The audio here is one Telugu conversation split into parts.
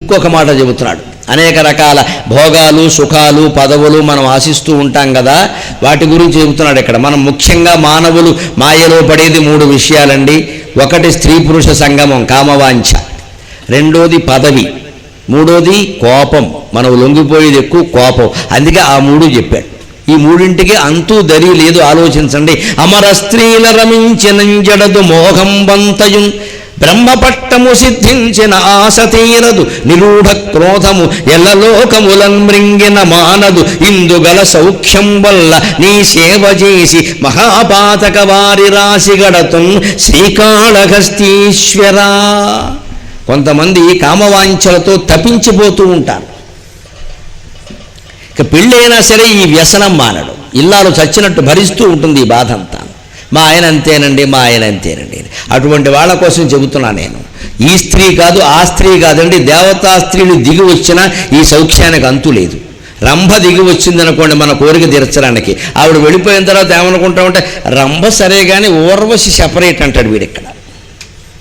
ఇంకొక మాట చెబుతున్నాడు. అనేక రకాల భోగాలు, సుఖాలు, పదవులు మనం ఆశిస్తూ ఉంటాం కదా, వాటి గురించి చెబుతున్నాడు ఇక్కడ. మనం ముఖ్యంగా మానవులు మాయలో పడేది 3 విషయాలండి. ఒకటి స్త్రీ పురుష సంగమం, కామవాంఛ. రెండోది పదవి. మూడోది కోపం. మనం లొంగిపోయేది ఎక్కువ కోపం. అందుకే ఆ 3 చెప్పాడు. ఈ 3ంటికి అంతూ దరి లేదు. ఆలోచించండి. అమర స్త్రీల రమించినంజడదు మోహం బంతయున్, బ్రహ్మపట్టము సిద్ధించిన ఆశ తీరదు, నిరూఢ క్రోధము ఎల్లలోకములన్ మృంగిన మానదు, ఇందుగల సౌఖ్యం వల్ల నీ సేవ చేసి మహాపాతక వారి రాశి గడతున్ శ్రీకాళహస్తీశ్వరా. కొంతమంది కామవాంఛలతో తపించిపోతూ ఉంటారు. ఇక పెళ్ళైనా సరే ఈ వ్యసనం మానడు. ఇల్లాలు చచ్చినట్టు భరిస్తూ ఉంటుంది ఈ బాధ అంతా. మా ఆయన అంతేనండి, మా ఆయన అంతేనండి. అటువంటి వాళ్ళ కోసం చెబుతున్నా నేను. ఈ స్త్రీ కాదు, ఆ స్త్రీ కాదండి, దేవతా స్త్రీలు దిగి వచ్చినా ఈ సౌఖ్యానికి అంతు లేదు. రంభ దిగి వచ్చిందనుకోండి మన కోరిక తీర్చడానికి. ఆవిడ వెళ్ళిపోయిన తర్వాత ఏమనుకుంటామంటే, రంభ సరే కానీ ఊర్వశి సెపరేట్ అంటాడు వీడిక్కడ.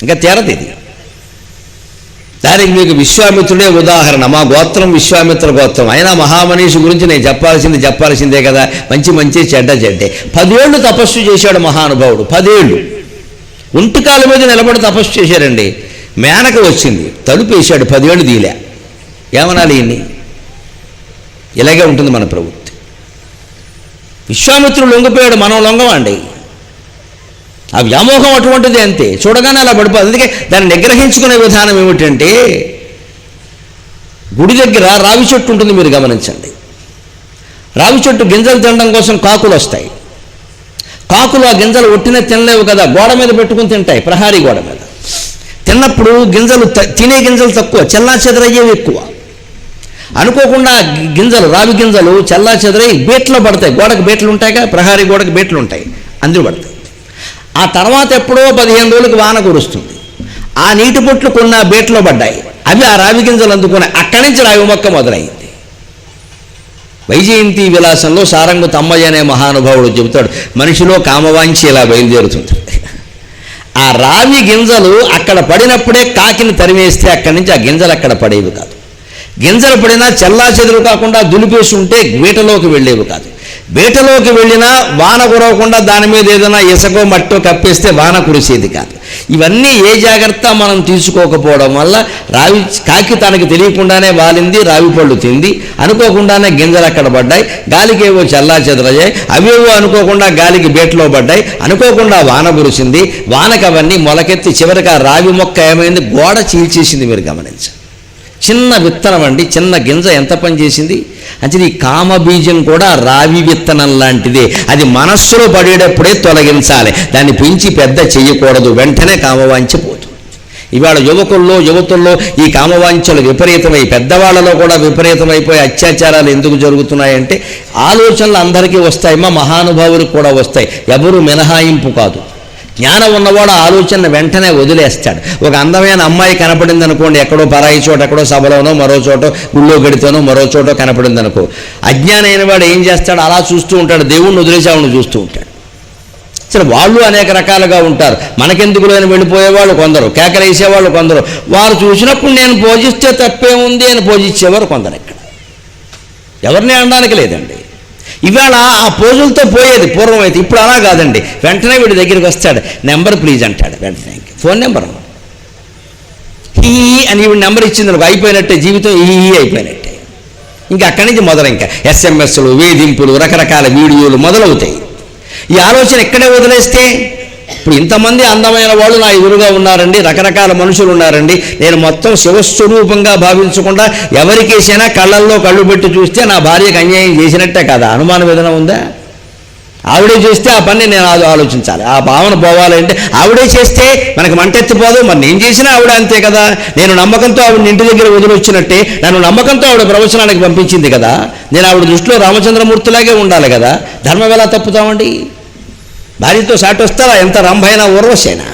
ఇంకా తీరదు ఇది. దానికి మీకు విశ్వామిత్రుడే ఉదాహరణ. మా గోత్రం విశ్వామిత్ర గోత్రం. అయినా మహామనీషి గురించి నేను చెప్పాల్సిందే కదా. మంచి చెడ్డే. 10 ఏళ్ళు తపస్సు చేశాడు మహానుభావుడు. 10 ఏళ్ళు ఒంటికాల మీద నిలబడి తపస్సు చేశారండి. మేనక వచ్చింది, తలుపేశాడు. 10 ఏళ్ళు దీలే. ఏమనాలి ఇన్ని? ఇలాగే ఉంటుంది మన ప్రవృత్తి. విశ్వామిత్రుడు లొంగిపోయాడు, మనం లొంగమండి. ఆ వ్యామోహం అటువంటిది, అంతే. చూడగానే అలా పడిపోతుంది. అందుకే దాన్ని నిగ్రహించుకునే విధానం ఏమిటంటే, గుడి దగ్గర రావి చెట్టు ఉంటుంది, మీరు గమనించండి. రావి చెట్టు గింజలు తినడం కోసం కాకులు వస్తాయి. కాకులు ఆ గింజలు ఒట్టిన తినలేవు కదా, గోడ మీద పెట్టుకుని తింటాయి, ప్రహారీ గోడ మీద. తిన్నప్పుడు తినే గింజలు తక్కువ, చెల్లా చెదరయ్యేవి ఎక్కువ. అనుకోకుండా గింజలు, రావి గింజలు చెల్లా చెదరై బేట్లో పడతాయి. గోడకు బేట్లు ఉంటాయిగా, ప్రహారీ గోడకు బేట్లు ఉంటాయి, అందులో పడతాయి. ఆ తర్వాత ఎప్పుడో 15 రోజులకు వాన కురుస్తుంది. ఆ నీటి పొట్లు కొన్న బేట్లో పడ్డాయి. అవి ఆ రావి గింజలు అందుకున్నాయి. అక్కడి నుంచి రావి మొక్క మొదలైంది. వైజయంతి విలాసంలో సారంగు తమ్మయ్య అనే మహానుభావుడు చెబుతాడు, మనిషిలో కామవాంఛ ఇలా బయలుదేరుతుంది. ఆ రావి గింజలు అక్కడ పడినప్పుడే కాకిని తరిమేస్తే అక్కడి నుంచి ఆ గింజలు అక్కడ పడేవి కాదు. గింజలు పడినా చెల్లా చెదురు కాకుండా దులిపేసి ఉంటే బీటలోకి వెళ్ళేవి కాదు. బీటలోకి వెళ్ళినా వాన కురవకుండా దాని మీద ఏదైనా ఇసుకో మట్టో కప్పేస్తే వాన కురిసేది కాదు. ఇవన్నీ ఏ జాగ్రత్త మనం తీసుకోకపోవడం వల్ల కాకి తనకి తెలియకుండానే వాలింది, రావి పళ్ళు తింది. అనుకోకుండానే గింజలు అక్కడ పడ్డాయి. గాలికి ఏవో చల్లా చెదరయ్యాయి. అవేవో అనుకోకుండా గాలికి బేటలో పడ్డాయి. అనుకోకుండా వాన కురిసింది. వానకు అవన్నీ మొలకెత్తి చివరికి ఆ రావి మొక్క ఏమైంది, గోడ చీల్చేసింది. మీరు గమనించండి. చిన్న విత్తనం అండి, చిన్న గింజ ఎంత పని చేసింది. అంటే ఈ కామబీజం కూడా రావి విత్తనం లాంటిదే. అది మనస్సులో పడేటప్పుడే తొలగించాలి, దాన్ని పెంచి పెద్ద చెయ్యకూడదు. వెంటనే కామవాంఛ పోతుంది. ఇవాళ యువతుల్లో ఈ కామవాంఛలు విపరీతమై, పెద్దవాళ్లలో కూడా విపరీతమైపోయి అత్యాచారాలు ఎందుకు జరుగుతున్నాయంటే, ఆలోచనలు అందరికీ వస్తాయమ్మా, మహానుభావులకు కూడా వస్తాయి. ఎవరు మినహాయింపు కాదు. జ్ఞానం ఉన్నవాడు ఆలోచన వెంటనే వదిలేస్తాడు. ఒక అందమైన అమ్మాయి కనపడింది అనుకోండి, ఎక్కడో పరాయి చోట, ఎక్కడో సభలోనో, మరో చోట గుళ్ళో గడితేనో, మరో చోట కనపడింది అనుకో, అజ్ఞానైన వాడు ఏం చేస్తాడు, అలా చూస్తూ ఉంటాడు. దేవుణ్ణి వదిలేసావును చూస్తూ ఉంటాడు. సరే, వాళ్ళు అనేక రకాలుగా ఉంటారు. మనకెందుకు లేని వెళ్ళిపోయేవాళ్ళు కొందరు, కేకలేసేవాళ్ళు కొందరు. వారు చూసినప్పుడు నేను పూజిస్తే తప్పే ఉంది అని పూజించేవారు కొందరు. ఇక్కడ ఎవరిని అనడానికి లేదండి. ఇవాళ ఆ పోజులతో పోయేది పూర్వం అయితే. ఇప్పుడు అలా కాదండి. వెంటనే వీడి దగ్గరికి వస్తాడు, నెంబర్ ప్లీజ్ అంటాడు. వెంటనే ఫోన్ నెంబర్ ఈ అని వీడి నెంబర్ ఇచ్చింది అనుకో, అయిపోయినట్టే జీవితం, ఈ అయిపోయినట్టే. ఇంకా అక్కడి నుంచి మొదలు ఇంకా ఎస్ఎంఎస్లు, వేధింపులు, రకరకాల వీడియోలు మొదలవుతాయి. ఈ ఆలోచన ఇక్కడే వదిలేస్తే, ఇప్పుడు ఇంతమంది అందమైన వాళ్ళు నా ఎదురుగా ఉన్నారండి, రకరకాల మనుషులు ఉన్నారండి, నేను మొత్తం శివస్వరూపంగా భావించకుండా ఎవరికేసైనా కళ్ళల్లో కళ్ళు పెట్టి చూస్తే నా భార్యకు అన్యాయం చేసినట్టే కదా. అనుమానం ఏదైనా ఉందా? ఆవిడే చేస్తే ఆ పని నేను ఆలోచించాలి. ఆ భావన పోవాలంటే ఆవిడే చేస్తే మనకు మంటెత్తిపోదు. మరి నేను చేసినా ఆవిడ అంతే కదా. నేను నమ్మకంతో ఆవిడ ఇంటి దగ్గర వదిలొచ్చినట్టే, నన్ను నమ్మకంతో ఆవిడ ప్రవచనానికి పంపించింది కదా. నేను ఆవిడ దృష్టిలో రామచంద్రమూర్తిలాగే ఉండాలి కదా. ధర్మం ఎలా తప్పుతామండి? భార్యతో సాటి వస్తారా? ఎంత రంభైనా ఊర్వశైనా.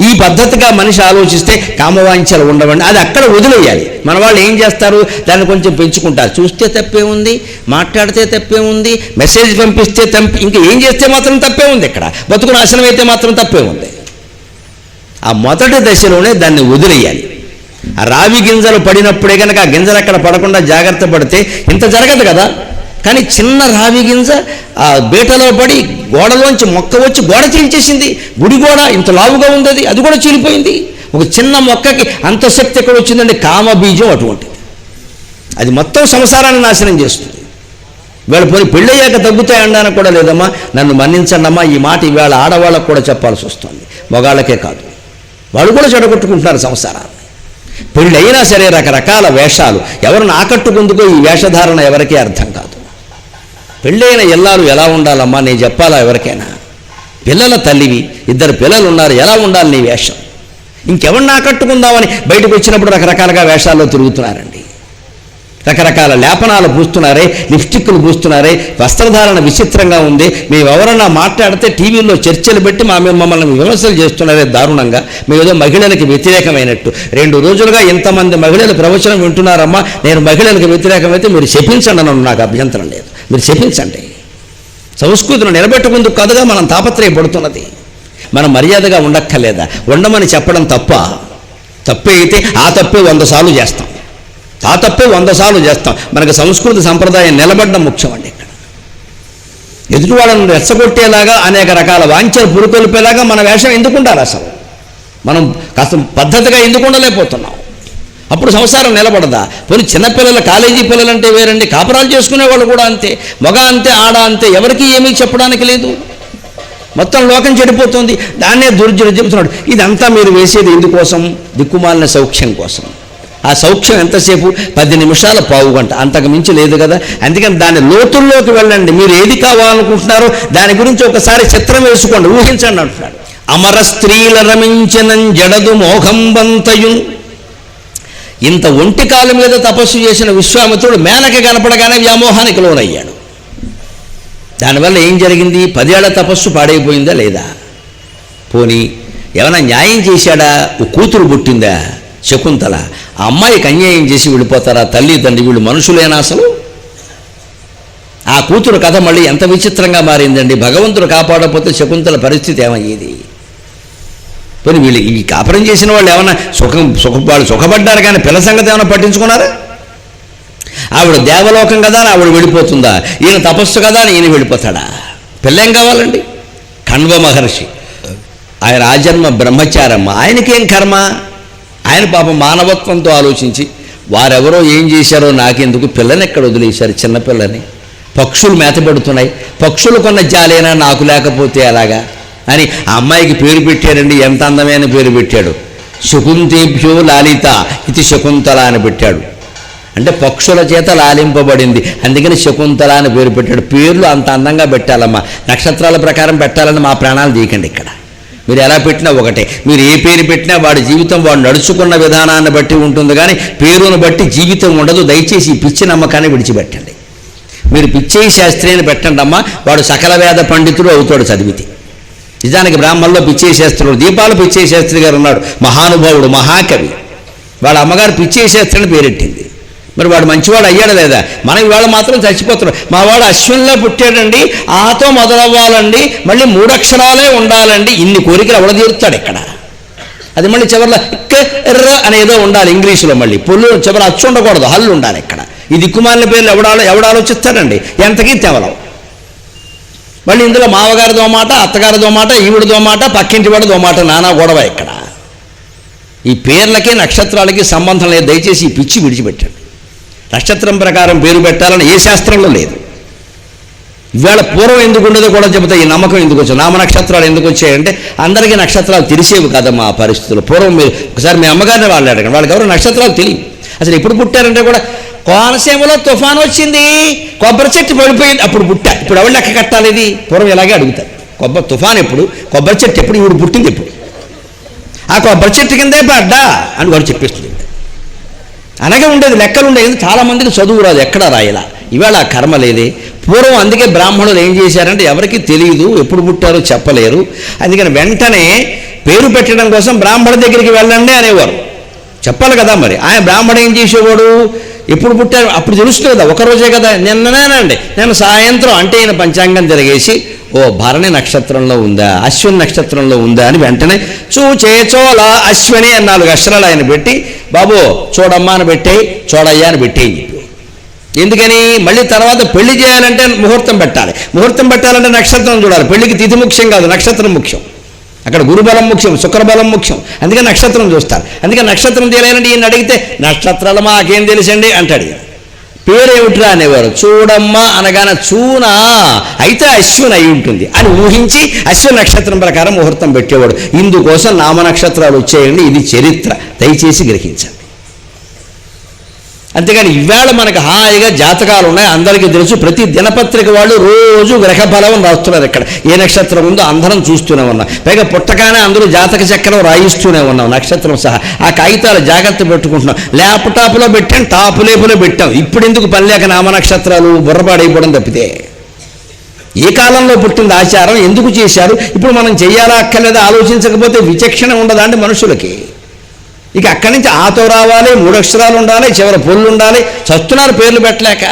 ఈ పద్ధతిగా మనిషి ఆలోచిస్తే కామవాంఛలు ఉండవండి. అది అక్కడ వదిలేయాలి. మన వాళ్ళు ఏం చేస్తారు, దాన్ని కొంచెం పెంచుకుంటారు. చూస్తే తప్పే ఉంది, మాట్లాడితే తప్పే ఉంది, మెసేజ్ పంపిస్తే ఇంకా ఏం చేస్తే మాత్రం తప్పే ఉంది. ఇక్కడ బతుకు నాశనం అయితే మాత్రం తప్పే ఉంది. ఆ మొదటి దశలోనే దాన్ని వదిలేయాలి. ఆ రావి గింజలు పడినప్పుడే కనుక ఆ గింజలు అక్కడ పడకుండా జాగ్రత్త పడితే ఇంత జరగదు కదా. కానీ చిన్న రావి గింజ ఆ బీటలో పడి గోడలోంచి మొక్క వచ్చి గోడ చీల్చేసింది. గుడి గోడ ఇంత లావుగా ఉంది, అది కూడా చీలిపోయింది. ఒక చిన్న మొక్కకి అంత శక్తి ఎక్కడ వచ్చిందండి? కామబీజం అటువంటిది. అది మొత్తం సంసారాన్ని నాశనం చేస్తుంది. వీళ్ళ పోయి పెళ్ళయ్యాక తగ్గుతాయనడానికి కూడా లేదమ్మా. నన్ను మన్నించండి అమ్మా, ఈ మాట ఈవేళ ఆడవాళ్ళకు కూడా చెప్పాల్సి వస్తుంది, మగాళ్ళకే కాదు. వాళ్ళు కూడా చెడగొట్టుకుంటున్నారు సంసారాన్ని. పెళ్ళి అయినా సరే రకరకాల వేషాలు, ఎవరిని ఆకట్టుకుందుకో ఈ వేషధారణ ఎవరికీ అర్థం కాదు. పెళ్ళైన ఇల్లాలు ఎలా ఉండాలమ్మా నేను చెప్పాలా ఎవరికైనా? పిల్లల తల్లివి, 2 పిల్లలు ఉన్నారు, ఎలా ఉండాలి నీ వేషం? ఇంకెవరిని ఆకట్టుకుందామని బయటకు వచ్చినప్పుడు రకరకాలుగా వేషాల్లో తిరుగుతున్నారండి. రకరకాల లేపనాలు పూస్తున్నారే, లిప్స్టిక్లు పూస్తున్నారే, వస్త్రధారణ విచిత్రంగా ఉంది. మేము ఎవరన్నా మాట్లాడితే టీవీల్లో చర్చలు పెట్టి మమ్మల్ని విమర్శలు చేస్తున్నారే దారుణంగా. మేమేదో మహిళలకు వ్యతిరేకమైనట్టు. 2 రోజులుగా ఇంతమంది మహిళలు ప్రవచనం వింటున్నారమ్మా. నేను మహిళలకు వ్యతిరేకమైతే మీరు శపించండి అని నాకు అభ్యంతరం లేదు, మీరు శపించండి. సంస్కృతిని నిలబెట్టుకుందుకు కాదుగా మనం తాపత్రయపడుతున్నది. మనం మర్యాదగా ఉండక్కర్లేదా? ఉండమని చెప్పడం తప్పే అయితే ఆ తప్పే 100 సార్లు చేస్తాం. ఆ తప్పే 100 సార్లు చేస్తాం. మనకు సంస్కృతి సంప్రదాయం నిలబడడం ముఖ్యమండి. ఇక్కడ ఎదుటి వాళ్ళని రెచ్చగొట్టేలాగా అనేక రకాల వాంఛలు పురుకొల్పేలాగా మన వేషం ఎందుకు ఉండాలి? అసలు మనం కాస్త పద్ధతిగా ఎందుకు ఉండలేకపోతున్నాం? అప్పుడు సంసారం నిలబడదా? పోనీ చిన్నపిల్లల కాలేజీ పిల్లలంటే వేరండి, కాపురాలు చేసుకునే వాళ్ళు కూడా అంతే. మగ అంతే, ఆడ అంతే, ఎవరికి ఏమీ చెప్పడానికి లేదు. మొత్తం లోకం చెడిపోతుంది. దాన్నే చెబుతున్నాడు. ఇదంతా మీరు వేసేది ఎందుకోసం? దిక్కుమాలిన సౌఖ్యం కోసం. ఆ సౌఖ్యం ఎంతసేపు? 10 నిమిషాల, పావు గంట, అంతకు మించి లేదు కదా. అందుకని దాని లోతుల్లోకి వెళ్ళండి. మీరు ఏది కావాలనుకుంటున్నారో దాని గురించి ఒకసారి చిత్రం వేసుకోండి, ఊహించండి అంటున్నాడు. అమర స్త్రీల రమించిన జడదు మోహంబంతయున్. ఇంత ఒంటి కాలం మీద తపస్సు చేసిన విశ్వామిత్రుడు మేనక కనపడగానే వ్యామోహానికి లోనయ్యాడు. దానివల్ల ఏం జరిగింది? 10 ఏళ్ల తపస్సు పాడైపోయిందా లేదా? పోనీ ఏమైనా న్యాయం చేశాడా? ఓ కూతురు పుట్టిందా శకుంతల, ఆ అమ్మాయికి అన్యాయం చేసి వెళ్ళిపోతారా తల్లి తండ్రి? వీళ్ళు మనుషులేనా అసలు? ఆ కూతురు కథ మళ్ళీ ఎంత విచిత్రంగా మారిందండి. భగవంతుడు కాపాడకపోతే శకుంతల పరిస్థితి ఏమయ్యేది? పోనీ వీళ్ళు ఈ కాపురం చేసిన వాళ్ళు ఏమన్నా వాళ్ళు సుఖపడ్డారు, కానీ పిల్ల సంగతి ఏమైనా పట్టించుకున్నారా? ఆవిడ దేవలోకం కదా అని ఆవిడ వెళ్ళిపోతుందా? ఈయన తపస్సు కదా అని ఈయన వెళ్ళిపోతాడా? పిల్లేం కావాలండి? కణ్వ మహర్షి, ఆయన ఆజన్మ బ్రహ్మచారమ్మ, ఆయనకేం కర్మ? ఆయన పాపం మానవత్వంతో ఆలోచించి వారెవరో ఏం చేశారో నాకెందుకు, పిల్లని ఎక్కడ వదిలేశారు, చిన్నపిల్లని. పక్షులు మేతపెడుతున్నాయి, పక్షులు కొన్న జాలేనా నాకు లేకపోతే అలాగా అని ఆ అమ్మాయికి పేరు పెట్టాడండి. ఎంత అందమైన పేరు పెట్టాడు. శకుంతేభ్యో లాలిత ఇది శకుంతల అని పెట్టాడు. అంటే పక్షుల చేత లాలింపబడింది, అందుకని శకుంతల అని పేరు పెట్టాడు. పేర్లు అంత అందంగా పెట్టాలమ్మా. నక్షత్రాల ప్రకారం పెట్టాలని మా ప్రాణాలు తీయకండి. ఇక్కడ మీరు ఎలా పెట్టినా ఒకటే. మీరు ఏ పేరు పెట్టినా వాడి జీవితం వాడు నడుచుకున్న విధానాన్ని బట్టి ఉంటుంది, కానీ పేరును బట్టి జీవితం ఉండదు. దయచేసి ఈ పిచ్చి నమ్మకాన్ని విడిచిపెట్టండి. మీరు పిచ్చేయి శాస్త్రి అని పెట్టండి అమ్మా, వాడు సకల వేద పండితుడు అవుతాడు చదివితే. నిజానికి బ్రాహ్మణుల్లో పిచ్చేయి శాస్త్రుడు, దీపాలు పిచ్చేయి శాస్త్రి గారు ఉన్నాడు, మహానుభావుడు, మహాకవి. వాళ్ళ అమ్మగారు పిచ్చేయి శాస్త్రి అని పేరెట్టింది. మరి వాడు మంచివాడు అయ్యాడు లేదా? మనం ఇవాళ మాత్రం చచ్చిపోతున్నాడు. మా వాడు అశ్విన్లో పుట్టాడండి, ఆతో మొదలవ్వాలండి, మళ్ళీ 3 అక్షరాలే ఉండాలండి. ఇన్ని కోరికలు ఎవడ తీరుతాడు ఇక్కడ? అది మళ్ళీ చివరిలో ఎర్ర అనేదో ఉండాలి ఇంగ్లీషులో. మళ్ళీ పొల్లు చివరి అచ్చు ఉండకూడదు, హల్లు ఉండాలి ఇక్కడ. ఈ దిక్కుమాలిన పేర్లు ఎవడ ఆలోచిస్తాడండి? ఎంతకీ తెవలం. మళ్ళీ ఇందులో మావగారిదో మాట, అత్తగారిదో మాట, ఈవిడిదో మాట, పక్కింటి వాడిదో మాట, నానా గొడవ ఇక్కడ. ఈ పేర్లకి నక్షత్రాలకి సంబంధం లేదు. దయచేసి ఈ పిచ్చి విడిచిపెట్టండి. నక్షత్రం ప్రకారం పేరు పెట్టాలని ఏ శాస్త్రంలో లేదు. ఇవాళ పూర్వం ఎందుకు ఉండేదో కూడా చెబుతా. ఈ నమ్మకం ఎందుకు వచ్చాయి, నామ నక్షత్రాలు ఎందుకు వచ్చాయంటే అందరికీ నక్షత్రాలు తెలిసేవి కాదమ్మా ఆ పరిస్థితులు. పూర్వం మీరు ఒకసారి మీ అమ్మగారిని వాళ్ళు అడగండి, వాళ్ళకి ఎవరు నక్షత్రాలు తెలియదు. అసలు ఎప్పుడు పుట్టారంటే కూడా కోనసీమలో తుఫాను వచ్చింది, కొబ్బరి చెట్టు పడిపోయింది, అప్పుడు పుట్టా. ఇప్పుడు ఎవరు లెక్క కట్టాలి? ఇది పూర్వం ఇలాగే అడుగుతారు. తుఫాను ఎప్పుడు, కొబ్బరి చెట్టు ఎప్పుడు, ఇప్పుడు పుట్టింది ఎప్పుడు, ఆ కొబ్బరి చెట్టు కిందే పడ్డా అని వాడు చెప్పేస్తుంది. అలాగే ఉండేది, లెక్కలు ఉండేది. చాలామందికి చదువు రాదు, ఎక్కడా రాయలా. ఇవాళ ఆ కర్మ లేదే. పూర్వం అందుకే బ్రాహ్మణులు ఏం చేశారంటే ఎవరికి తెలియదు, ఎప్పుడు పుట్టారో చెప్పలేరు. అందుకని వెంటనే పేరు పెట్టడం కోసం బ్రాహ్మణ దగ్గరికి వెళ్ళండి అనేవారు. చెప్పాలి కదా మరి. ఆయన బ్రాహ్మణ ఏం చేసేవాడు? ఎప్పుడు పుట్టారు అప్పుడు తెలుస్తుంది కదా, ఒకరోజే కదా, నిన్ననేనండి నేను సాయంత్రం అంటే ఈయన పంచాంగం తిరిగేసి ఓ భరణి నక్షత్రంలో ఉందా, అశ్విని నక్షత్రంలో ఉందా అని వెంటనే చూచేచోళ అశ్విని అని 4 అక్షరాలు ఆయన పెట్టి బాబు చూడమ్మా అని పెట్టేయి, చూడయ్యా అని పెట్టేయి. ఎందుకని మళ్ళీ తర్వాత పెళ్లి చేయాలంటే ముహూర్తం పెట్టాలి, ముహూర్తం పెట్టాలంటే నక్షత్రం చూడాలి. పెళ్లికి తిథి ముఖ్యం కాదు, నక్షత్రం ముఖ్యం. అక్కడ గురుబలం ముఖ్యం, శుక్రబలం ముఖ్యం. అందుకే నక్షత్రం చూస్తారు. అందుకే నక్షత్రం తెలియాలంటే ఈయన అడిగితే నక్షత్రాలు మాకేం తెలుసండి అంటాడు. పేరేమిట్రా అనేవారు. చూడమ్మా అనగానే చూనా అయితే అశ్విని అయి ఉంటుంది అని ఊహించి అశ్విని నక్షత్రం ప్రకారం ముహూర్తం పెట్టేవాడు. ఇందుకోసం నామనక్షత్రాలు వచ్చేయండి, ఇది చరిత్ర, దయచేసి గ్రహించండి. అంతేగాని ఇవాళ మనకు హాయిగా జాతకాలు ఉన్నాయి, అందరికీ తెలుసు. ప్రతి దినపత్రిక వాళ్ళు రోజు గ్రహ బలం రాస్తున్నారు. ఇక్కడ ఏ నక్షత్రం ఉందో అందరం చూస్తూనే ఉన్నాం. పైగా పుట్టగానే అందరూ జాతక చక్రం రాయిస్తూనే ఉన్నాం, నక్షత్రం సహా. ఆ కాగితాలు జాగ్రత్త పెట్టుకుంటున్నాం. ల్యాప్టాప్లో పెట్టాం, టాప్ లేపులో పెట్టాం. ఇప్పుడు ఎందుకు పని లేక నామనక్షత్రాలు బుర్రపాడైపోవడం తప్పితే ఏ కాలంలో పుట్టింది ఆచారం, ఎందుకు చేశారు, ఇప్పుడు మనం చెయ్యాలా అక్కర్లేదా ఆలోచించకపోతే విచక్షణ ఉండదా అండి మనుషులకి. ఇక అక్కడి నుంచి ఆతో రావాలి, 3 అక్షరాలు ఉండాలి, చివరి పొల్లు ఉండాలి. చస్తున్నారు పేర్లు పెట్టలేక.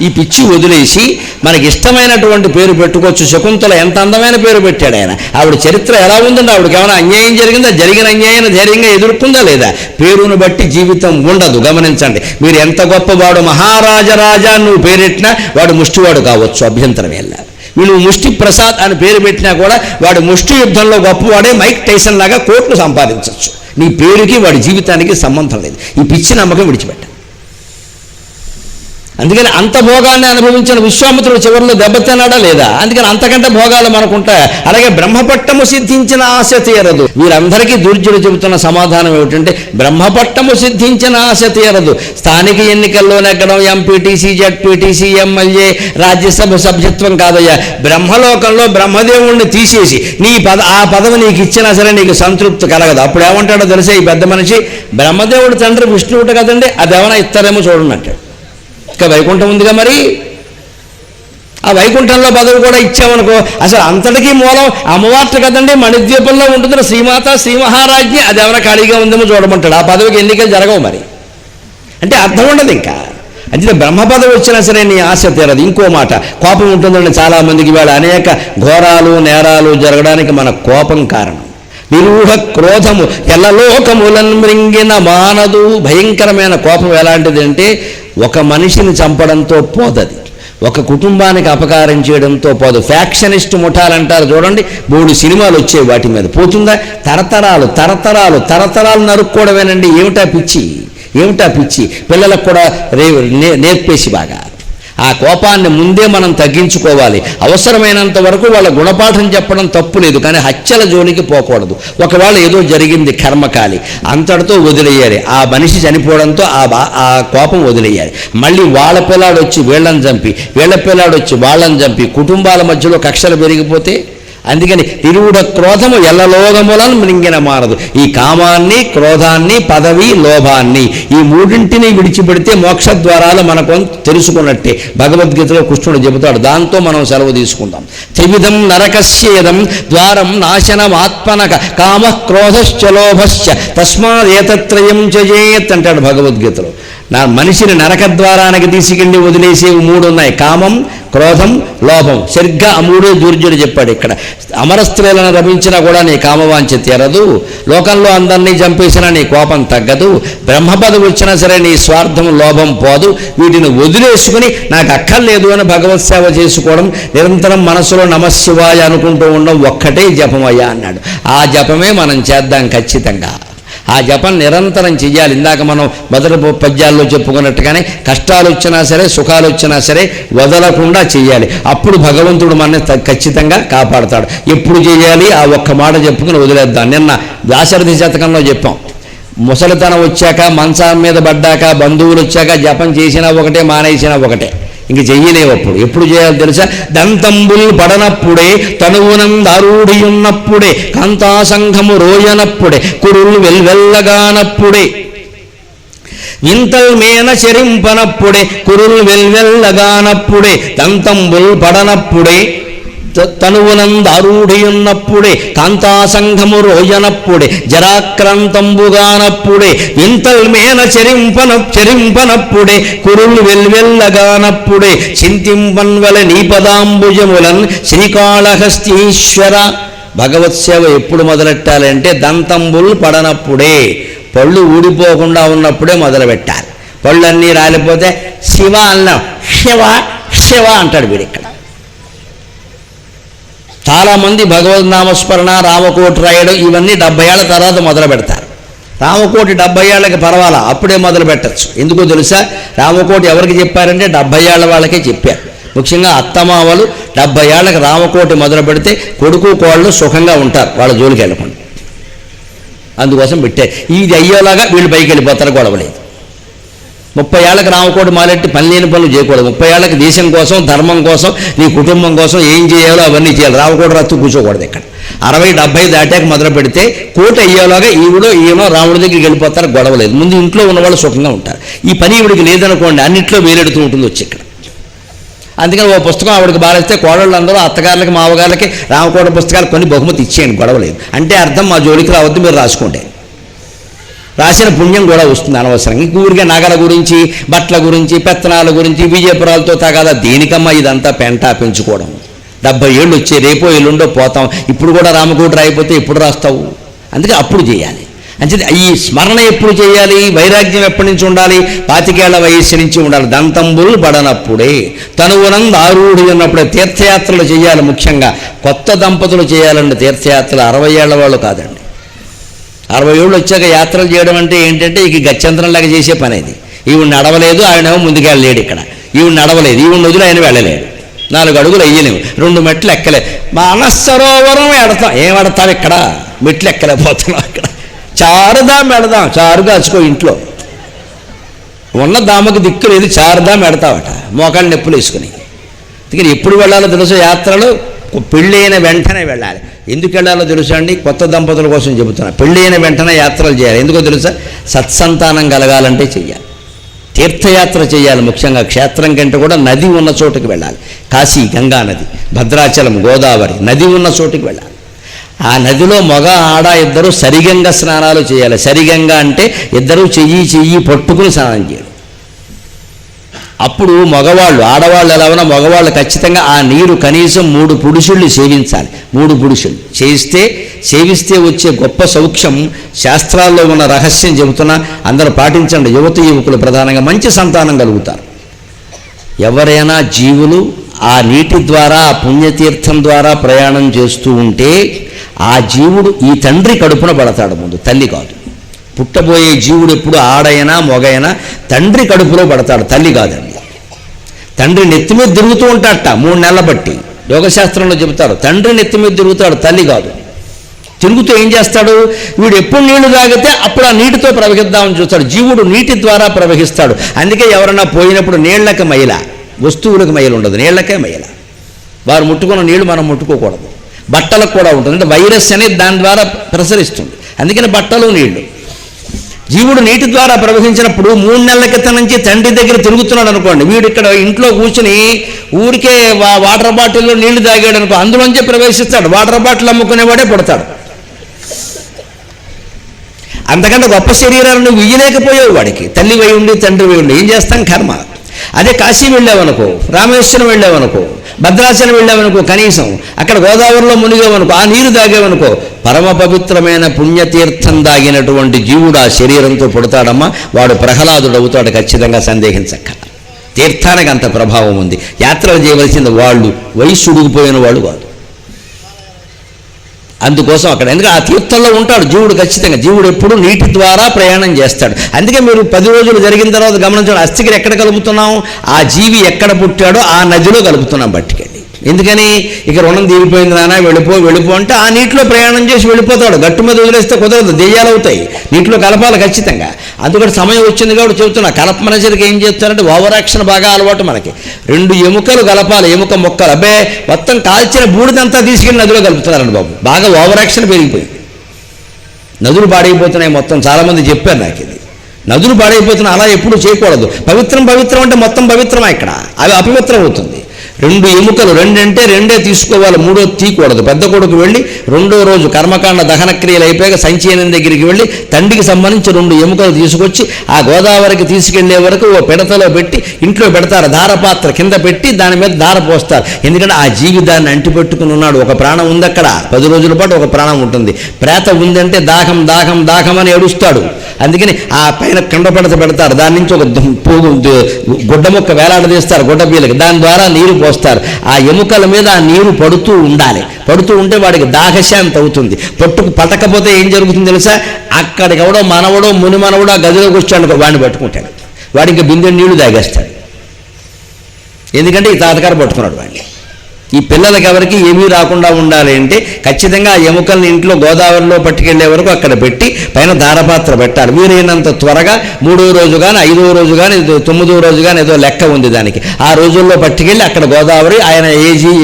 ఈ పిచ్చి వదిలేసి మనకి ఇష్టమైనటువంటి పేరు పెట్టుకోవచ్చు. శకుంతల ఎంత అందమైన పేరు పెట్టాడు ఆయన. ఆవిడ చరిత్ర ఎలా ఉందండి, ఆవిడకి ఏమైనా అన్యాయం జరిగిందా, జరిగిన అన్యాయాన్ని ధైర్యంగా ఎదుర్కొందా లేదా? పేరును బట్టి జీవితం ఉండదు, గమనించండి. మీరు ఎంత గొప్పవాడు, మహారాజరాజా నువ్వు పేరెట్టినా వాడు ముష్టివాడు కావచ్చు, అభ్యంతరం వెళ్ళా. వీళ్ళు ముష్టి ప్రసాద్ అని పేరు పెట్టినా కూడా వాడు ముష్టి యుద్ధంలో గొప్పవాడే, మైక్ టైసన్ లాగా కోట్లు సంపాదించవచ్చు. నీ పేరుకి వాడి జీవితానికి సంబంధం లేదు. ఈ పిచ్చి నమ్మకం విడిచిపెట్ట. అందుకని అంత భోగాన్ని అనుభవించిన విశ్వామిత్రుడు చివరిలో దెబ్బతిన్నాడా లేదా? అందుకని అంతకంటే భోగాలు మనకుంటాయి. అలాగే బ్రహ్మపట్టము సిద్ధించిన ఆశ తీరదు. వీరందరికీ దుర్జుడు చెబుతున్న సమాధానం ఏమిటంటే బ్రహ్మపట్టము సిద్ధించిన ఆశ తీరదు. స్థానిక ఎన్నికల్లో నెగ్గడం, ఎంపీటీసీ, జడ్పీటీసీ, ఎమ్మెల్యే, రాజ్యసభ సభ్యత్వం కాదయ్యా. బ్రహ్మలోకంలో బ్రహ్మదేవుణ్ణి తీసేసి ఆ పదవి నీకు ఇచ్చినా సరే నీకు సంతృప్తి కలగదు. అప్పుడు ఏమంటాడో తెలిసే ఈ పెద్ద మనిషి, బ్రహ్మదేవుడు తండ్రి విష్ణువుడు కదండి, అదేమైనా ఇస్తారేమో చూడండి అంటాడు. ఇంకా వైకుంఠం ఉందిగా, మరి ఆ వైకుంఠంలో పదవి కూడా ఇచ్చామనుకో అసలు అంతటికీ మూలం అమ్మవార్త కదండి. మణిద్వీపంలో ఉంటుంది శ్రీమాత, శ్రీ మహారాజ్ఞి, అది ఎవరైనా ఖాళీగా ఉందేమో చూడమంటాడు. ఆ పదవికి ఎన్నికలు జరగవు మరి. అంటే అర్థం ఉండదు ఇంకా. అంటే బ్రహ్మ పదవి వచ్చినా సరే నీ ఆశ తీరదు. ఇంకో మాట, కోపం ఉంటుందండి చాలామందికి. ఇవాళ అనేక ఘోరాలు, నేరాలు జరగడానికి మన కోపం కారణం. నిరూఢ క్రోధము ఎల్లలోకములన్ మృంగిన మానదు. భయంకరమైన కోపం ఎలాంటిది అంటే ఒక మనిషిని చంపడంతో పోదది, ఒక కుటుంబానికి అపకారం చేయడంతో పోదు. ఫ్యాక్షనిస్ట్ ముఠాలంటారు చూడండి, 3 సినిమాలు వచ్చాయి వాటి మీద. పోతుందా? తరతరాలు తరతరాలు తరతరాలు నరుక్కోవడమేనండి. ఏమిటా పిచ్చి పిల్లలకు కూడా నేర్పేసి బాగా. ఆ కోపాన్ని ముందే మనం తగ్గించుకోవాలి. అవసరమైనంత వరకు వాళ్ళ గుణపాఠం చెప్పడం తప్పు లేదు, కానీ హత్యల జోలికి పోకూడదు. ఒకవేళ ఏదో జరిగింది కర్మకాలి, అంతటితో వదిలేయాలి. ఆ మనిషి చనిపోవడంతో ఆ కోపం వదిలేయాలి. మళ్ళీ వాళ్ళ పిల్లాడు వచ్చి వీళ్ళని చంపి, వీళ్ళ పిల్లాడు వచ్చి వాళ్ళని చంపి, కుటుంబాల మధ్యలో కక్షలు పెరిగిపోతే. అందుకని నిరూఢ క్రోధము ఎల్లలోకములను మృంగిన మారదు. ఈ కామాన్ని, క్రోధాన్ని, పదవి, లోభాన్ని, ఈ 3ంటిని విడిచిపెడితే మోక్ష ద్వారాలు మనకు తెలుసుకున్నట్టే భగవద్గీతలో కృష్ణుడు చెబుతాడు. దాంతో మనం సెలవు తీసుకుందాం. త్రివిధం నరకస్యేదం ద్వారం నాశనమాత్మనక కామ క్రోధశ్చ లోభశ్చ తస్మాదేతత్రయం చేత్ అంటాడు భగవద్గీతలో. నా మనిషిని నరకద్వారానికి తీసుకెళ్ళి వదిలేసేవి 3 ఉన్నాయి, కామం, క్రోధం, లోభం. సరిగ్గా ఆ 3 దుర్జుడు చెప్పాడు ఇక్కడ. అమర స్త్రీలను రమించినా కూడా నీ కామవాంఛ తీరదు, లోకంలో అందరినీ చంపేసినా నీ కోపం తగ్గదు, బ్రహ్మపదవి వచ్చినా సరే నీ స్వార్థం, లోభం పోదు. వీటిని వదిలేసుకుని నాకు అక్కర్లేదు అని భగవత్ సేవ చేసుకోవడం, నిరంతరం మనసులో నమశివాయ అనుకుంటూ ఉండడం ఒక్కటే జపమయ్యా అన్నాడు. ఆ జపమే మనం చేద్దాం ఖచ్చితంగా. ఆ జపం నిరంతరం చెయ్యాలి. ఇందాక మనం మొదటి పద్యాల్లో చెప్పుకున్నట్టుగానే కష్టాలు వచ్చినా సరే, సుఖాలు వచ్చినా సరే వదలకుండా చెయ్యాలి. అప్పుడు భగవంతుడు మనని ఖచ్చితంగా కాపాడుతాడు. ఎప్పుడు చేయాలి? ఆ ఒక్క మాట చెప్పుకుని వదిలేద్దాం. నిన్న దాశరథి శతకంలో చెప్పాం, ముసలితనం వచ్చాక, మంచం మీద పడ్డాక, బంధువులు వచ్చాక జపం చేసినా ఒకటే, మానేసినా ఒకటే. ఇంక చెయ్యలేవు. అప్పుడు ఎప్పుడు చేయాలి తెలుసా? దంతంబుల్ పడనప్పుడే, తనువునం దారూఢి ఉన్నప్పుడే, కాంతాసంఘము రోయనప్పుడే, కురులు వెల్వెల్లగానప్పుడే, వింతల్ మేన చెరింపనప్పుడే, కురులు వెల్వెల్లగానప్పుడే, దంతంబుల్ పడనప్పుడే, తనువునందారూఢియున్నప్పుడే కాంతాసంఘము రోజనప్పుడే జరాక్రాంతంబుగానప్పుడే వింతల్మేన చెరింపనప్పుడే కురులు వెల్వెల్లగానప్పుడే చింతింపన్వల నీపదాంబుజములన్ శ్రీకాళహస్తీశ్వర. భగవత్ సేవ ఎప్పుడు మొదలెట్టాలంటే దంతంబులు పడనప్పుడే, పళ్ళు ఊడిపోకుండా ఉన్నప్పుడే మొదలుపెట్టాలి. పళ్ళన్నీ రాలిపోతే శివ అన్నాం, శివ శివ అంటాడు వీడు. ఇక్కడ చాలామంది భగవద్నామస్మరణ, రామకోటి రాయడం ఇవన్నీ 70 ఏళ్ల తర్వాత మొదలు పెడతారు. రామకోటి 70 ఏళ్ళకి పర్వాలా, అప్పుడే మొదలు పెట్టచ్చు. ఎందుకో తెలుసా? రామకోటి ఎవరికి చెప్పారంటే 70 ఏళ్ల వాళ్ళకే చెప్పారు. ముఖ్యంగా అత్తమామలు 70 ఏళ్ళకి రామకోటి మొదలు పెడితే కొడుకు కోళ్ళు సుఖంగా ఉంటారు, వాళ్ళ జోలికి వెళ్ళకుండా. అందుకోసం పెట్టారు. ఇది అయ్యేలాగా వీళ్ళు పైకి వెళ్ళిపోతారు, గొడవలేదు. 30 ఏళ్ళకి రామకోటి మాలెట్టి పని లేని పనులు చేయకూడదు. 30 ఏళ్ళకి దేశం కోసం, ధర్మం కోసం, నీ కుటుంబం కోసం ఏం చేయాలో అవన్నీ చేయాలి. రామకోటి రత్తు కూర్చోకూడదు ఇక్కడ. 60-70 దాటాక మొదలు పెడితే కోటి అయ్యేలాగా ఈయనో రాముడి దగ్గరికి వెళ్ళిపోతారు, గొడవలేదు. ముందు ఇంట్లో ఉన్నవాళ్ళు సుఖంగా ఉంటారు. ఈ పని ఈవిడికి లేదనుకోండి, అన్నింటిలో వేలెడుతూ ఉంటుంది వచ్చి ఇక్కడ. అందుకని ఓ పుస్తకం ఆవిడకి బారేస్తే కోడళ్ళందరూ అత్తగారులకి, మామగారులకి రామకోట పుస్తకాలు కొన్ని బహుమతి ఇచ్చేయండి, గొడవలేదు. అంటే అర్థం మా జోలికి రావద్దు, మీరు రాసుకుంటే రాసిన పుణ్యం కూడా వస్తుంది అనవసరంగా. ఇంక ఊరికే నగల గురించి, బట్టల గురించి, పెత్తనాల గురించి, విజయపురాలతో తగాదా దేనికమ్మా ఇదంతా పెంటా పెంచుకోవడం. 70 ఏళ్ళు వచ్చే రేపో ఎల్లుండో పోతాం. ఇప్పుడు కూడా రామకోటి రాయిపోతే ఎప్పుడు రాస్తావు? అందుకే అప్పుడు చేయాలి. అంటే ఈ స్మరణ ఎప్పుడు చేయాలి? వైరాగ్యం ఎప్పటి నుంచి ఉండాలి? 25 ఏళ్ల వయస్సు నుంచి ఉండాలి. దంతంబులు పడనప్పుడే, తనువునందు ఆరూఢి ఉన్నప్పుడే. తీర్థయాత్రలు చేయాలి. ముఖ్యంగా కొత్త దంపతులు చేయాలండి తీర్థయాత్రలు, 60 ఏళ్ల వాళ్ళు కాదండి. 60 ఏళ్ళు వచ్చాక యాత్రలు చేయడం అంటే ఏంటంటే ఇక గత్యంతరంలాగా చేసే పని అది. ఈవిడ నడవలేదు, ఆయనేమో ముందుకెళ్ళలేడు. ఇక్కడ ఈవిడ నడవలేదు, ఈవిడ వదిలి ఆయన వెళ్ళలేడు. 4 అడుగులు అయ్యలేము, 2 మెట్లు ఎక్కలేదు. మానసరోవరం ఎడతాం, ఏమడతాం ఇక్కడ? మెట్లు ఎక్కలేకపోతున్నాం. అక్కడ చారుదాం ఎడదాం, చారుగా వచ్చుకో ఇంట్లో ఉన్న దామకి దిక్కు లేదు, చారుదాం ఎడతావట మోకాళ్ళు నొప్పులు వేసుకుని. అందుకని ఎప్పుడు వెళ్ళాలో తెలుసు యాత్రలు? పెళ్ళి అయిన వెంటనే వెళ్ళాలి. ఎందుకు వెళ్ళాలో తెలుసా అండి? కొత్త దంపతుల కోసం చెబుతున్నా. పెళ్ళి అయిన వెంటనే యాత్రలు చేయాలి. ఎందుకో తెలుసా? సత్సంతానం కలగాలంటే చెయ్యాలి. తీర్థయాత్ర చేయాలి. ముఖ్యంగా క్షేత్రం కంటే కూడా నది ఉన్న చోటుకి వెళ్ళాలి. కాశీ, గంగా నది, భద్రాచలం, గోదావరి నది ఉన్న చోటుకి వెళ్ళాలి. ఆ నదిలో మగ ఆడ ఇద్దరు సరిగంగ స్నానాలు చేయాలి. సరిగంగ అంటే ఇద్దరు చెయ్యి పట్టుకుని స్నానం చేయడం. అప్పుడు మగవాళ్ళు, ఆడవాళ్ళు ఎలా ఉన్నా మగవాళ్ళు ఖచ్చితంగా ఆ నీరు కనీసం 3 పురుషుల్ని సేవించాలి. 3 పురుషులు సేవిస్తే వచ్చే గొప్ప సౌఖ్యం శాస్త్రాల్లో ఉన్న రహస్యం చెబుతున్నా, అందరూ పాటించండి. యువకులు ప్రధానంగా మంచి సంతానం కలుగుతారు. ఎవరైనా జీవులు ఆ నీటి ద్వారా, ఆ పుణ్యతీర్థం ద్వారా ప్రయాణం చేస్తూ ఉంటే ఆ జీవుడు ఈ తండ్రి కడుపున పడతాడు, ముందు తల్లి కాదు. పుట్టబోయే జీవుడు ఎప్పుడు ఆడైనా మొగైనా తండ్రి కడుపులో పడతాడు, తల్లి కాదండి. తండ్రి నెత్తి మీద తిరుగుతూ ఉంటాడట 3 నెలల బట్టి. యోగశాస్త్రంలో చెబుతారు తండ్రి నెత్తి మీద తిరుగుతాడు, తల్లి కాదు. తిరుగుతూ ఏం చేస్తాడు? వీడు ఎప్పుడు నీళ్లు తాగితే అప్పుడు ఆ నీటితో ప్రవహిద్దామని చూస్తాడు. జీవుడు నీటి ద్వారా ప్రవహిస్తాడు. అందుకే ఎవరన్నా పోయినప్పుడు నీళ్లకి మైల, వస్తువులకు మైలు ఉండదు, నీళ్లకే మైల. వారు ముట్టుకున్న నీళ్లు మనం ముట్టుకోకూడదు. బట్టలకు కూడా ఉంటుంది, అంటే వైరస్ అనేది దాని ద్వారా ప్రసరిస్తుంది. అందుకని బట్టలు, నీళ్లు. జీవుడు నీటి ద్వారా ప్రవహించినప్పుడు 3 నెలల క్రితం నుంచి తండ్రి దగ్గర తిరుగుతున్నాడు అనుకోండి. వీడు ఇక్కడ ఇంట్లో కూర్చుని ఊరికే వాటర్ బాటిల్లో నీళ్లు తాగాడు అనుకో, అందులోంచే ప్రవేశిస్తాడు. వాటర్ బాటిల్ అమ్ముకునేవాడే పుడతాడు. అంతకంటే గొప్ప శరీరాన్ని నువ్వు ఇయ్యలేకపోయావు వాడికి. తల్లి వై ఉండి తండ్రి వై ఉండి ఏం చేస్తాం? కర్మ. అదే కాశీ వెళ్ళావనుకో, రామేశ్వరం వెళ్ళావనుకో, భద్రాచలం వెళ్ళావనుకో, కనీసం అక్కడ గోదావరిలో మునిగావనుకో, ఆ నీరు తాగావనుకో, పరమ పవిత్రమైన పుణ్యతీర్థం దాగినటువంటి జీవుడు ఆ శరీరంతో పుడతాడమ్మా. వాడు ప్రహ్లాదుడు అవుతాడు ఖచ్చితంగా, సందేహించక్క. తీర్థానికి అంత ప్రభావం ఉంది. యాత్రలు చేయవలసింది వాళ్ళు వయస్సు ఉడిగిపోయిన వాళ్ళు కాదు. అందుకోసం అక్కడ ఎందుకంటే ఆ తీర్థంలో ఉంటాడు జీవుడు ఖచ్చితంగా. జీవుడు ఎప్పుడు నీటి ద్వారా ప్రయాణం చేస్తాడు. అందుకే మీరు 10 రోజులు జరిగిన తర్వాత గమనించండి, అస్థిగిరి ఎక్కడ కలుపుతున్నాం? ఆ జీవి ఎక్కడ పుట్టాడో ఆ నదిలో కలుపుతున్నాం పట్టుకెళ్ళి. ఎందుకని? ఇక రుణం తీరిపోయింది నాన్న, వెళ్ళిపో అంటే ఆ నీటిలో ప్రయాణం చేసి వెళ్ళిపోతాడు. గట్టు మీద వదిలేస్తే కుదరదు, దెయ్యాలు అవుతాయి. నీటిలో కలపాలి ఖచ్చితంగా. అందుకని సమయం వచ్చింది కాబట్టి చెబుతున్నా. కలపమనేసరికి ఏం చేస్తారంటే ఓవరాక్షన్ బాగా అలవాటు మనకి. 2 ఎముకలు కలపాలి, ఎముక మొక్కలు. అబ్బే మొత్తం కాల్చిన బూడిదంతా తీసుకెళ్ళి నదిలో కలుపుతున్నారండి బాబు. బాగా ఓవరాక్షన్ పెరిగిపోయింది. నదులు పాడైపోతున్నాయి మొత్తం. చాలామంది చెప్పారు నాకు ఇది. నదులు పాడైపోతున్నాయి, అలా ఎప్పుడు చేయకూడదు. పవిత్రం అంటే మొత్తం పవిత్రమా? ఇక్కడ అవి అపవిత్రం అవుతుంది. 2 ఎముకలు, 2 అంటే 2 తీసుకోవాలి, 3 తీయకూడదు. పెద్ద కొడుకు వెళ్ళి 2వ రోజు కర్మకాండ దహన క్రియలు అయిపోయాక సంచయనం దగ్గరికి వెళ్ళి తండ్రికి సంబంధించి 2 ఎముకలు తీసుకొచ్చి ఆ గోదావరికి తీసుకెళ్లే వరకు ఓ పిడతలో పెట్టి ఇంట్లో పెడతారు. దారపాత్ర కింద పెట్టి దాని మీద దార పోస్తారు. ఎందుకంటే ఆ జీవితాన్ని అంటిపెట్టుకుని ఉన్నాడు. ఒక ప్రాణం ఉంది అక్కడ, 10 రోజుల పాటు ఒక ప్రాణం ఉంటుంది. ప్రేత ఉందంటే దాహం దాహం దాహం అని ఏడుస్తాడు. అందుకని ఆ పైన కింద పెడతారు. దాని నుంచి ఒక గుడ్డ ముక్క వేలాడదీస్తారు గుడ్డ పీలకి, దాని ద్వారా నీరు పోస్తారు. ఆ ఎముకల మీద ఆ నీరు పడుతూ ఉండాలి. పడుతూ ఉంటే వాడికి దాహశాంతి అవుతుంది. పట్టకపోతే ఏం జరుగుతుంది తెలుసా? అక్కడికి ఎవడో మనవడో ముని మనవడో ఆ గదిలోకి వచ్చాడు, వాడిని పట్టుకుంటాడు. వాడికి బిందె నీళ్లు తాగేస్తాడు. ఎందుకంటే ఈ తాతగారు పట్టుకున్నాడు వాడిని. ఈ పిల్లలకి ఎవరికి ఏమీ రాకుండా ఉండాలి అంటే ఖచ్చితంగా ఆ ఎముకల్ని ఇంట్లో గోదావరిలో పట్టుకెళ్లే వరకు అక్కడ పెట్టి పైన దారపాత్ర పెట్టాలి. వీరైనంత త్వరగా 3వ రోజు కానీ 5వ రోజు కానీ 9వ రోజు కానీ ఏదో లెక్క ఉంది దానికి. ఆ రోజుల్లో పట్టుకెళ్ళి అక్కడ గోదావరి ఆయన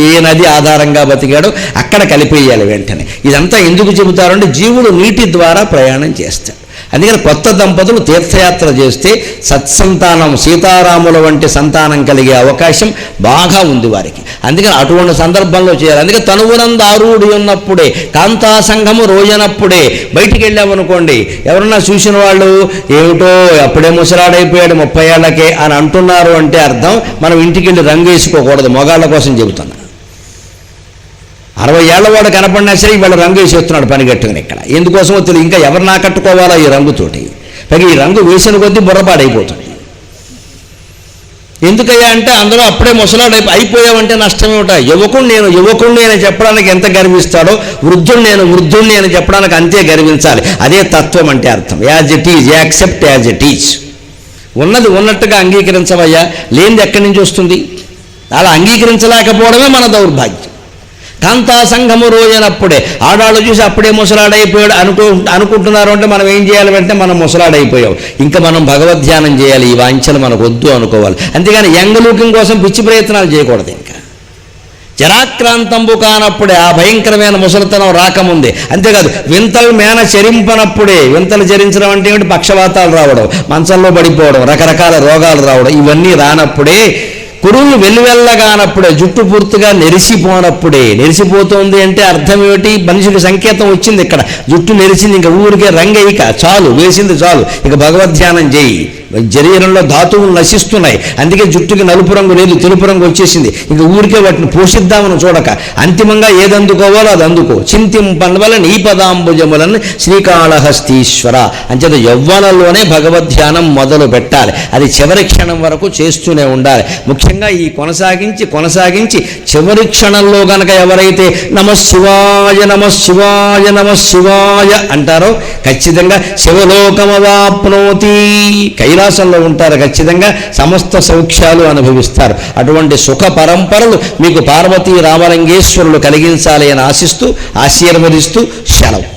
ఏ నది ఆధారంగా బతికాడో అక్కడ కలిపేయాలి వెంటనే. ఇదంతా ఎందుకు చెబుతారంటే జీవుడు నీటి ద్వారా ప్రయాణం చేస్తాడు. అందుకని కొత్త దంపతులు తీర్థయాత్ర చేస్తే సత్సంతానం, సీతారాముల వంటి సంతానం కలిగే అవకాశం బాగా ఉంది వారికి. అందుకని అటువంటి సందర్భంలో చేయాలి. అందుకే తనువునందారూఢి ఉన్నప్పుడే, కాంతా సంఘము రోజనప్పుడే. బయటికి వెళ్ళామనుకోండి, ఎవరన్నా చూసిన వాళ్ళు ఏమిటో అప్పుడే ముసలాడైపోయాడు 30 ఏళ్లకే అని అంటున్నారు అంటే అర్థం మనం ఇంటికి వెళ్ళి రంగు వేసుకోకూడదు. మొగాళ్ళ కోసం చెబుతున్నా. 60 ఏళ్ల వాడు కనపడినా సరే ఇవాళ రంగు వేసేస్తున్నాడు పనిగట్టుకుని. ఇక్కడ ఎందుకోసమో తెలియదు. ఇంకా ఎవరు నాకట్టుకోవాలా ఈ రంగుతోటి? పైగా ఈ రంగు వేసిన కొద్దీ బుర్రపాడైపోతుంది. ఎందుకయ్యా అంటే అందరూ అప్పుడే ముసలాడు అయిపోయావంటే నష్టమేమిటా? యువకుణ్ణి అని చెప్పడానికి ఎంత గర్విస్తాడో, వృద్ధుణ్ణి అని చెప్పడానికి అంతే గర్వించాలి. అదే తత్వం అంటే అర్థం. As it is, accept as it is. ఉన్నది ఉన్నట్టుగా అంగీకరించవయ్యా, లేనిది ఎక్కడి నుంచి వస్తుంది? అలా అంగీకరించలేకపోవడమే మన దౌర్భాగ్యం. కాంతా సంఘము రోజనప్పుడే. ఆడాళ్ళు చూసి అప్పుడే ముసలాడైపోయాడు అనుకుంటున్నారు అంటే మనం ఏం చేయాలి అంటే మనం ముసలాడైపోయాం, ఇంకా మనం భగవద్ధ్యానం చేయాలి, ఈ వాంఛలు మనకు వద్దు అనుకోవాలి. అంతేగాని యంగలూకింగ్ కోసం పిచ్చి ప్రయత్నాలు చేయకూడదు. ఇంకా జరాక్రాంతంబు కానప్పుడే, ఆ భయంకరమైన ముసలితనం రాకముందే. అంతేకాదు వింతలు మేన చరింపనప్పుడే. వింతలు చరించడం అంటే ఏమిటి? పక్షవాతాలు రావడం, మంచంలో పడిపోవడం, రకరకాల రోగాలు రావడం, ఇవన్నీ రానప్పుడే. కురులు వెల్లువెల్లగానప్పుడే, జుట్టు పూర్తిగా నెరిసిపోనప్పుడే. నెరిసిపోతుంది అంటే అర్థం ఏమిటి? మనిషికి సంకేతం వచ్చింది ఇక్కడ. జుట్టు నెరిసింది, ఇంకా ఊరికే రంగయిక చాలు, వేసింది చాలు, ఇక భగవద్ధ్యానం చేయి. శరీరంలో ధాతువులు నశిస్తున్నాయి, అందుకే జుట్టుకి నలుపు రంగు లేదు, తెలుపు రంగు వచ్చేసింది. ఇంకా ఊరికే వాటిని పోషిద్దామని చూడక అంతిమంగా ఏది అందుకోవాలో అది అందుకో. చింతింపన్వల నీ పదాంబుజములను శ్రీకాళహస్తీశ్వర. అంచేత యవ్వనంలోనే భగవద్ధ్యానం మొదలు పెట్టాలి. అది చివరి క్షణం వరకు చేస్తూనే ఉండాలి. ముఖ్యంగా ఈ కొనసాగించి చివరి క్షణంలో గనక ఎవరైతే నమశివాయ నమశివాయ నమశివాయ అంటారో ఖచ్చితంగా శివలోకమవాప్నోతి, కైలాసంలో ఉంటారు. ఖచ్చితంగా సమస్త సౌఖ్యాలు అనుభవిస్తారు. అటువంటి సుఖ పరంపరలు మీకు పార్వతీ రామలింగేశ్వరులు కలిగించాలి అని ఆశిస్తూ ఆశీర్వదిస్తూ సెలవు.